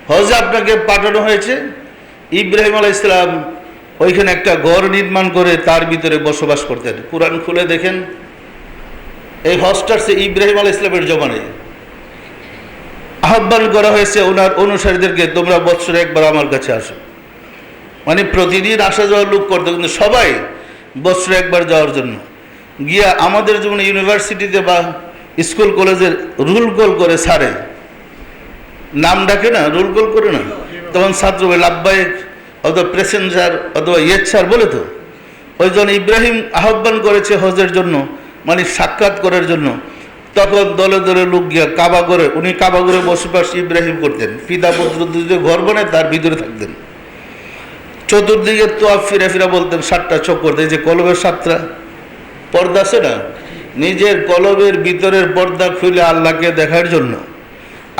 হজে আপনাকে পাঠানো হয়েছে। ইব্রাহিম আলাইহিস সালাম ওইখানে একটা ঘর নির্মাণ করে তার ভিতরে বসবাস করতেন। কুরআন খুলে দেখেন, এই হজটা সে ইব্রাহিম আলাইহিস সালামের জমানায় আহ্বান করা হয়েছে ওনার অনুসারীদেরকে, তোমরা বৎসরে একবার আমার কাছে আসো। মানে প্রতিদিন আসা যাওয়ার লোক করতো, কিন্তু সবাই বৎসরে একবার যাওয়ার জন্য গিয়া আমাদের যেমন ইউনিভার্সিটিতে বা স্কুল কলেজের রুল কল করে ছাড়ে, নাম ডাকে না, রুল কল করে না, তখন ছাত্র লাব্বাইক অথবা প্যাসেঞ্জার অথবা ইয়েচ্ছার বলে। তো ওই জন্য ইব্রাহিম আহ্বান করেছে হজের জন্য, মানে সাক্ষাৎ করার জন্য। তখন দলে দলে লোক গিয়া কাবা করে, উনি কাবা করে বসবাস ইব্রাহিম করতেন। পিতা পুত্র দুজনে ঘর বানায় তার ভিতরে থাকতেন। চতুর্দিকে তোয়াফ ফিরা ফিরা বলতেন, 7টা চক্কর, এই যে কলবের 7টা পর্দা আছে না, নিজের কলবের ভিতরের পর্দা খুলে আল্লাহকে দেখার জন্য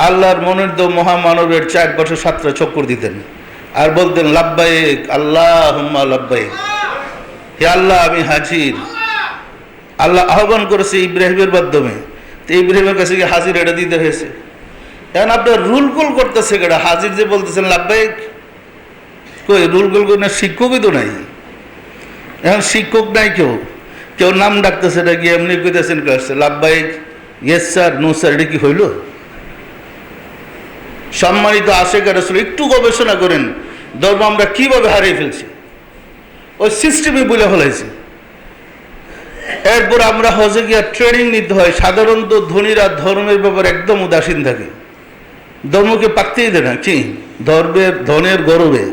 আল্লাহর মনোনীত মহামানবের 4 পাশে 7টা চক্কর দিতেন আর বলতেন, লাব্বাইক আল্লাহুম্মা লাব্বাইক, হে আল্লাহ আমি হাজির। আল্লাহ আহ্বান করেছে ইব্রাহিমের মাধ্যমে, তো ইব্রাহিমের কাছে গিয়ে হাজির এটা দিতে হয়েছে। এখন আপনার রুল কল করতেছে কেটা, হাজির যে বলতেছেন লাব্বাইক, কই রুল কল করে? শিক্ষকই তো নাই, এখন শিক্ষক নাই, কেউ নাম ডাকতেছে, এটা গিয়ে এমনি কইতেছেন লাব্বাইক, ইয়েস স্যার, নো স্যার, এটা কি হইল? সম্মানিত আশেখ রাসূল, একটু গবেষণা করেন ধর্ম আমরা কিভাবে হারিয়ে ফেলছি, ওই সিস্টেমে বলে ফেলাইছি। এরপর আমরা হজে গিয়ে ট্রেনিং নিতে হয়। সাধারণত ধনীরা ধর্মের ব্যাপারে একদম উদাসীন থাকে, ধর্মকে পাত্তেই দেয় না। কি ধনের গরবে,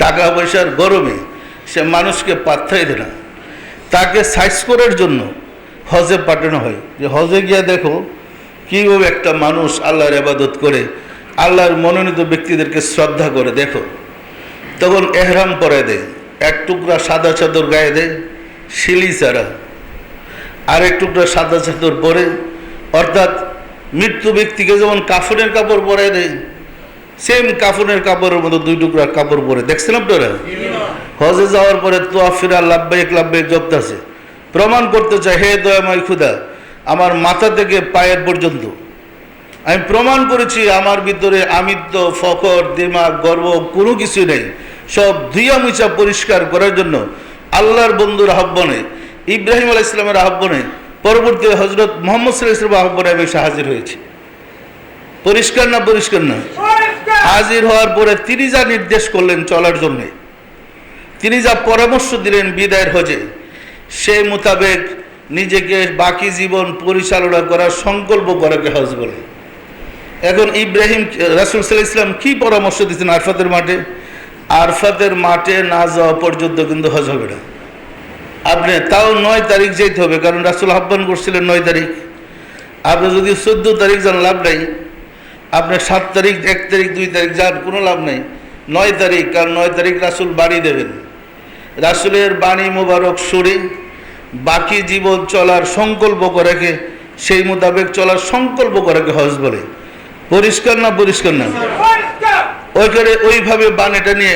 টাকা পয়সার গরমে সে মানুষকে পাত্তাই দেয় না। তাকে সাইজ করার জন্য হজে পাঠানো হয়, যে হজে গিয়ে দেখো কীভাবে একটা মানুষ আল্লাহর ইবাদত করে, আল্লাহর মনোনীত ব্যক্তিদেরকে শ্রদ্ধা করে। দেখো, তখন এহরাম পরে দেয়, এক টুকরা সাদা চাদর গায়ে দেয় শিলি ছাড়া, আর এক টুকরা সাদা চাদর পরে, অর্থাৎ মৃত্যু ব্যক্তিকে যেমন কাফনের কাপড় পরে দেয়, সেম কাফনের কাপড়ের মতো 2 টুকরা কাপড় পরে। দেখছেন আপনারা? হজে যাওয়ার পরে তোয়াফ ফিরা লাব্বাইক লাব্বাইক জপতেছে, প্রমাণ করতে চায়, হে দয়াময় খুদা, আমার মাথা থেকে পায়ের পর্যন্ত আমি প্রমাণ করেছি আমার ভিতরে আমিত্ব, ফখর, দিমাগ, গর্ব কোনো কিছু নেই। সব ধুইয়া মুছা পরিষ্কার করার জন্য আল্লাহর বন্ধুর আহ্বানে, ইব্রাহিম আলাইহিস সালামের আহ্বানে, পরবর্তী হযরত মুহাম্মদ সাল্লাল্লাহু আলাইহি ওয়াসাল্লামের আহ্বানে আমি এসে হাজির হয়েছি। পরিষ্কার না? পরিষ্কার না? হাজির হওয়ার পরে তিনি যা নির্দেশ করলেন চলার জন্য, তিনি যা পরামর্শ দিলেন বিদায়ের হজে, সেই মোতাবেক নিজেকে বাকি জীবন পরিচালনা করার সংকল্প করাকে হজ বলে। এখন ইব্রাহিম রাসূল সাল্লাল্লাহু আলাইহি ওয়াসাল্লাম কি পরামর্শ দিয়েছেন আরফাতের মাঠে? আরফাতের মাঠে না যাওয়া পর্যন্ত কিন্তু হজ হবে না। আপনি তাও 9 তারিখ যেতে হবে, কারণ রাসূল আহ্বান করছিলেন 9 তারিখ। আপনি যদি 14 তারিখ যান লাভ নাই, আপনি 7 তারিখ, 1 তারিখ, 2 তারিখ যান কোনো লাভ নাই। 9 তারিখ, কারণ 9 তারিখ রাসূল বাড়ি দেবেন। রাসূলের বাণী মোবারক শুনে বাকি জীবন চলার সংকল্প করাকে, সেই মোতাবেক চলার সংকল্প করাকে হজ বলে। পরিষ্কার না? পরিষ্কার না? ওইখানে ওইভাবে বাণীটা নিয়ে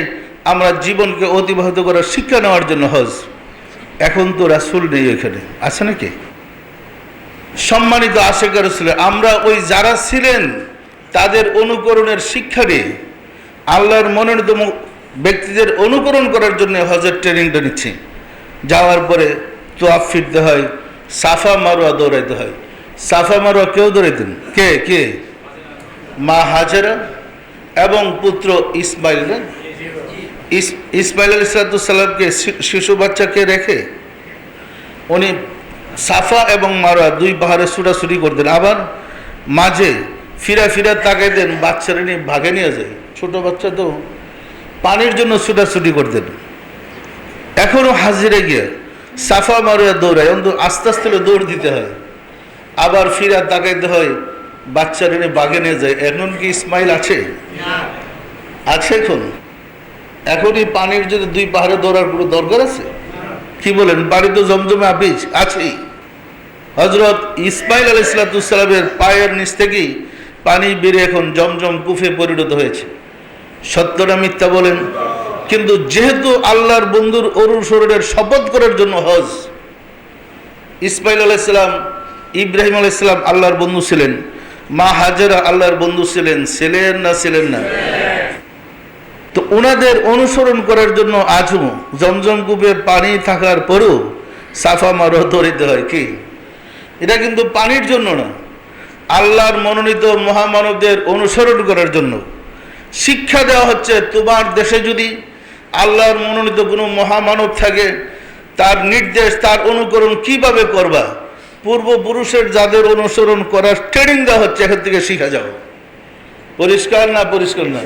আমরা জীবনকে অতিবাহিত করার শিক্ষা নেওয়ার জন্য হজ। এখন তো রাসূল নেই এখানে, আছে নাকি? সম্মানিত আশেখ রাসূল, আমরা ওই যারা ছিলেন তাদের অনুকরণের শিক্ষা নিয়ে আল্লাহর মনোনীত ব্যক্তিদের অনুকরণ করার জন্য হজের ট্রেনিংটা নিচ্ছি। যাওয়ার পরে তোয়াফ ফিরতে হয়, সাফা মারোয়া দৌড়াইতে হয়। সাফা মারোয়া কেউ দৌড়াইতেন? কে? মা হাজেরা এবং পুত্র ইসমাইল। ইসমাইল আলাইহিস সালামকে শিশু বাচ্চাকে রেখে উনি সাফা এবং মারোয়া 2 পাহাড়ে ছুটাছুটি করতেন। আবার মাঝে ফিরা ফিরা তাকাইতেন, বাচ্চারা নিয়ে ভাগে নিয়ে যায়। ছোট বাচ্চা তো পানির জন্য ছুটাছুটি করতেন। এখনও হাজিরে গিয়ে সাফা মারোয়া দৌড়ায়, অন্তত আস্তে আস্তে দৌড় দিতে হয়, আবার ফিরা তাকাইতে হয়, বাচ্চারা নিয়ে ভাগে নিয়ে যায়। এখন কি ইসমাইল আছে? আছে এখনই পানির যদি 2 পাহাড়ে দৌড়ার কোনো দরকার আছে? কি বলেন? বাড়ি তো জমজমে আপিস আছেই। হযরত ইসমাইল আলাইহিস সালামের পায়ের নিচ থেকেই পানি বেরিয়ে এখন জমজম কুফে পরিণত হয়েছে। সত্য না মিথ্যা বলেন? কিন্তু যেহেতু আল্লাহর বন্ধুর অনুসরণের শপথ করার জন্য হজ, ইসমাইল আলাইহিস সালাম, ইব্রাহিম আলাইহিস সালাম আল্লাহর বন্ধু ছিলেন, মা হাজেরা আল্লাহর বন্ধু ছিলেন, ছিলেন না ছিলেন না? তো ওনাদের অনুসরণ করার জন্য আজও জমজম কূপে পানি থাকার পরেও সাফা মারোয়া ধরিতে হয়। কি এটা কিন্তু পানির জন্য না, আল্লাহর মনোনীত মহামানবদের অনুসরণ করার জন্য শিক্ষা দেওয়া হচ্ছে। তোমার দেশে যদি আল্লাহর মনোনীত কোনো মহামানব থাকে, তার নির্দেশ, তার অনুকরণ কিভাবে করবা, পূর্বপুরুষের যাদের অনুসরণ করার ট্রেনিং দেওয়া হচ্ছে, এখান থেকে শিখা যাও। পরিষ্কার না? পরিষ্কার না?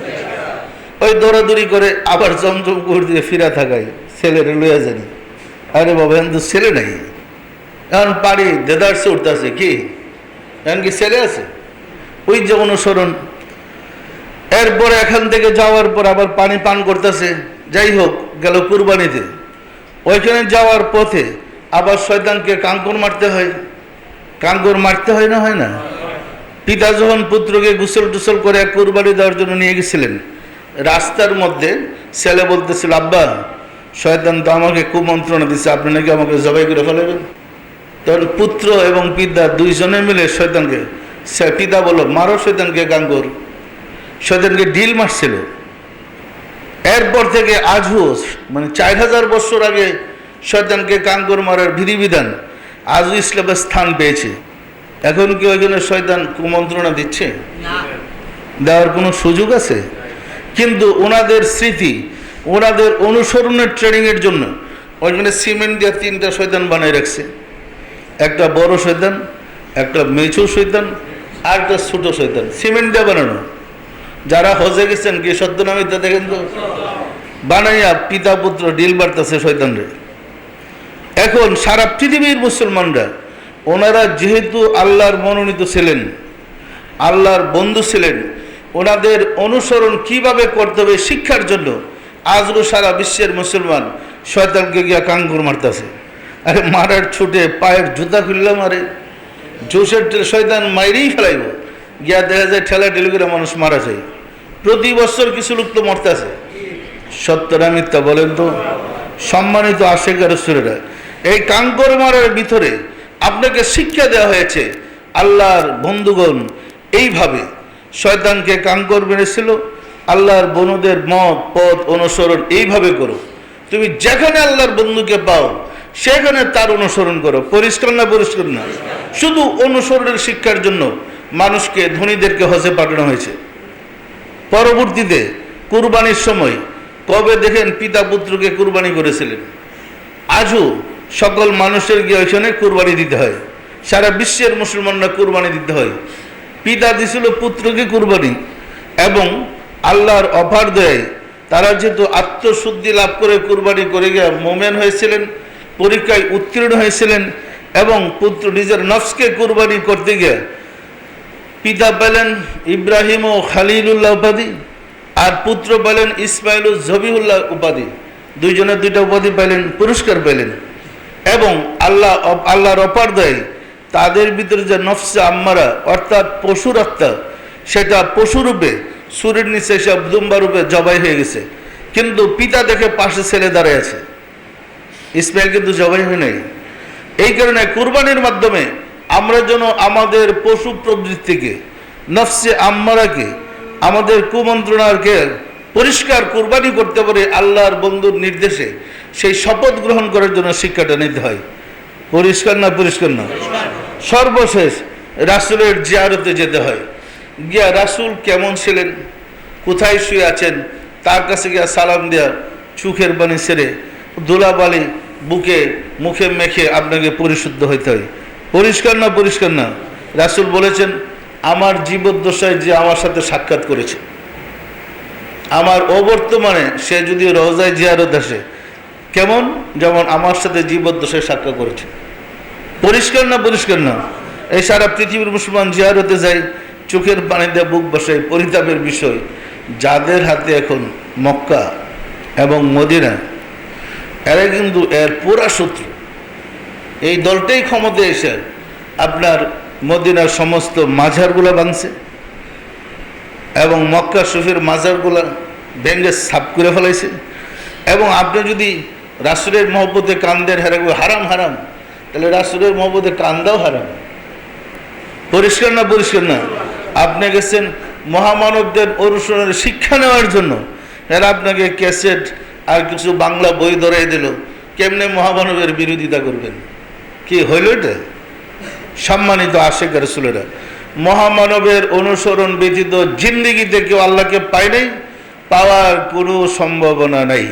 ওই দৌড়াদৌড়ি করে আবার জমজম করে দিয়ে ফিরা থাকায় ছেলেরে লইয়া জানি, আরে বাবা এখন তো ছেলে নাই, এখন পাড়ি দেদারসে উঠতেছে। কি এখন কি ছেলে আছে? ওই যে অনুসরণ। এরপরে এখান থেকে যাওয়ার পর আবার পানি পান করতেছে। যাই হোক, গেল কুরবানিতে, ওইখানে যাওয়ার পথে আবার শয়তানকে কাঙ্কর মারতে হয়। কাঙ্কর মারতে হয় না? হয় না? পিতা যখন পুত্রকে গোসল টুসল করে কুরবানি দেওয়ার জন্য নিয়ে গেছিলেন, রাস্তার মধ্যে ছেলে বলতেছিল, আব্বা শয়তান তো আমাকে কুমন্ত্রণা দিচ্ছে, আপনি নাকি আমাকে জবাই করে ফেলাবেন। তখন পুত্র এবং পিতা দুইজনে মিলে শয়তানকে, পিতা বলল মারো শয়তানকে কাঙ্কর। শয়তানকে ডিল মারছিল। এরপর থেকে আজও, মানে 4000 বছর আগে শয়তানকে কাঙ্কর মারার বিধিবিধান আজও ইসলামের স্থান পেয়েছে। এখন কি ওইখানে শয়তান কুমন্ত্রণা দিচ্ছে? দেওয়ার কোনো সুযোগ আছে? কিন্তু ওনাদের স্মৃতি, ওনাদের অনুসরণের ট্রেনিংয়ের জন্য ওইখানে সিমেন্ট দিয়ে 3টা শয়তান বানায় রাখছে। একটা বড় শয়তান, একটা মেছু শয়তান, আর একটা ছোট শয়তান, সিমেন্ট দিয়ে বানানো। যারা হজে গেছেন কি সত্যনামিতা দেখেন তো, বানাইয়া পিতা পুত্র ডিল বাড়তেছে শয়তানরে। এখন সারা পৃথিবীর মুসলমানরা, ওনারা যেহেতু আল্লাহর মনোনীত ছিলেন, আল্লাহর বন্ধু ছিলেন, ওনাদের অনুসরণ কিভাবে করতে হবে শিক্ষার জন্য আজও সারা বিশ্বের মুসলমান শয়তানকে গিয়া কাঙ্কুর মারতেছে। আরে মারার ছুটে পায়ের জুতা খুললে মারে, জোশের শয়তান মাইরেই ফেলাইব, গিয়া দেখা যায় ঠেলা ঠেলি করে মানুষ মারা যায়। প্রতি বছর কিছু লোক তো মরতেছে। সত্যরা মিথ্যা বলেন তো? সম্মানিত আশেকের রাসূলেরা, এই কাঙ্কর মারার ভিতরে আপনাকে শিক্ষা দেওয়া হয়েছে। আল্লাহর বন্ধুগণ এইভাবে শয়তানকে কাঙ্কর মেরেছিল। আল্লাহর বন্ধুদের মত পথ অনুসরণ এইভাবে করো। তুমি যেখানে আল্লাহর বন্ধুকে পাও সেখানে তার অনুসরণ করো। পরিষ্কার না? পরিষ্কার না? শুধু অনুসরণের শিক্ষার জন্য মানুষকে, ধনীদেরকে হজে পাঠানো হয়েছে। পরবর্তীতে কুরবানির সময় কবে দেখেন পিতা পুত্রকে কুরবানি করেছিলেন? আজও সকল মানুষের গিয়ে ওইখানে কুরবানি দিতে হয়। সারা বিশ্বের মুসলমানরা কুরবানি দিতে হয়। পিতা দিছিল পুত্রকে কুরবানি, এবং আল্লাহর অফার দেয় তারা যেহেতু আত্মশুদ্ধি লাভ করে কুরবানি করে গিয়ে মোমেন হয়েছিলেন, পরীক্ষায় উত্তীর্ণ হয়েছিলেন, এবং পুত্র নিজের নফসকে কুরবানি করতে গিয়ে পিতা পেলেন ইব্রাহিম ও খালিলুল্লাহ উপাধি, আর পুত্র পেলেন ইসমাইল ও জবিহুল্লাহ উপাধি। দুইজনের 2টা উপাধি পেলেন, পুরস্কার পেলেন। এবং আল্লাহর অপার দেয় তাদের ভিতরে যে নফসে আম্মারা, অর্থাৎ পশুর আত্মা, সেটা পশুরূপে সুরের নিচে সব দুম্বা রূপে জবাই হয়ে গেছে। কিন্তু পিতা দেখে পাশে ছেলে দাঁড়ায় আছে, ইসমাইল কিন্তু জবাই হয় নাই। এই কারণে কুরবানির মাধ্যমে আমরা যেন আমাদের পশু প্রবৃত্তিকে, নফসে আম্মারাকে, আমাদের কুমন্ত্রণাকে পরিষ্কার কুরবানি করতে পারে আল্লাহর বন্ধুর নির্দেশে, সেই শপথ গ্রহণ করার জন্য শিক্ষাটা নিতে হয়। পরিষ্কার না? পরিষ্কার না? সর্বশেষ রাসূলের জিয়ারতে যেতে হয়। গিয়া রাসূল কেমন ছিলেন, কোথায় শুয়ে আছেন, তার কাছে গিয়া সালাম দেয়া, চোখের পানি ছেড়ে ধুলাবালি বুকে মুখে মেখে আপনাকে পরিশুদ্ধ হইতে হয়। পরিষ্কার না? পরিষ্কার না? রাসূল বলেছেন, আমার জীবদ্দশায় যে আমার সাথে সাক্ষাৎ করেছে, আমার অবর্তমানে সে যদি রওজায় জিয়ারত আসে, কেমন? যেমন আমার সাথে জীবদ্দশায় সাক্ষাৎ করেছে। পরিষ্কার না? পরিষ্কার না? এই সারা পৃথিবীর মুসলমান জিয়ারতে যায়, চোখের পানি দিয়ে বুক বসায়। পরিতাপের বিষয়, যাদের হাতে এখন মক্কা এবং মদিনা, এরা কিন্তু এর পুরা শত্রু। এই দলটাই ক্ষমতায় এসে আপনার মদিনার সমস্ত মাজারগুলো ভাঙছে, এবং মক্কা শরীফের মাজারগুলো ভেঙে সাফ করে ফেলাইছে। এবং আপনি যদি রাসূলের মহব্বতে কান্দের হারাম হারাম, তাহলে রাসূলের মহব্বতে কান্দাও হারাম। পরিষ্কার না? পরিষ্কার না? আপনি গেছেন মহামানবদের অনুসরণের শিক্ষা নেওয়ার জন্য, এরা আপনাকে ক্যাসেট আর কিছু বাংলা বই ধরাই দিল, কেমনে মহামানবের বিরোধিতা করবেন? কি হইল এটা? সম্মানিত আশিক রাসূলেরা, মহামানবের অনুসরণ ব্যতীত জিন্দেগিতে কেউ আল্লাহকে পায় নাই, পাওয়ার কোনো সম্ভাবনা নাই।